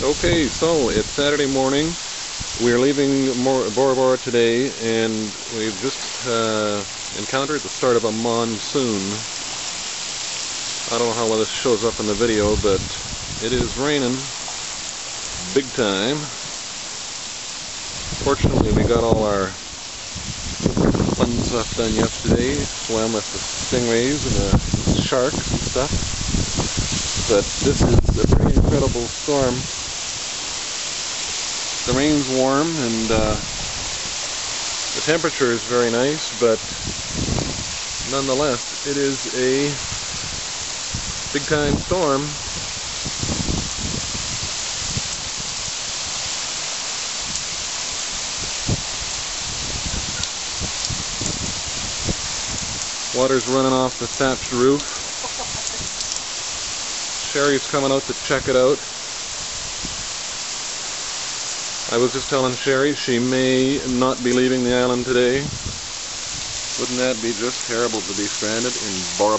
Okay, so it's Saturday morning. We're leaving Bora today, and we've just encountered the start of a monsoon. I don't know how well this shows up in the video, but it is raining big time. Fortunately, we got all our fun stuff done yesterday. Swam with the stingrays and the sharks and stuff. But this is a pretty incredible storm. The rain's warm and the temperature is very nice, but nonetheless it is a big time storm. Water's running off the thatched roof. Sherry's coming out to check it out. I was just telling Sherry she may not be leaving the island today. Wouldn't that be just terrible to be stranded in Bora?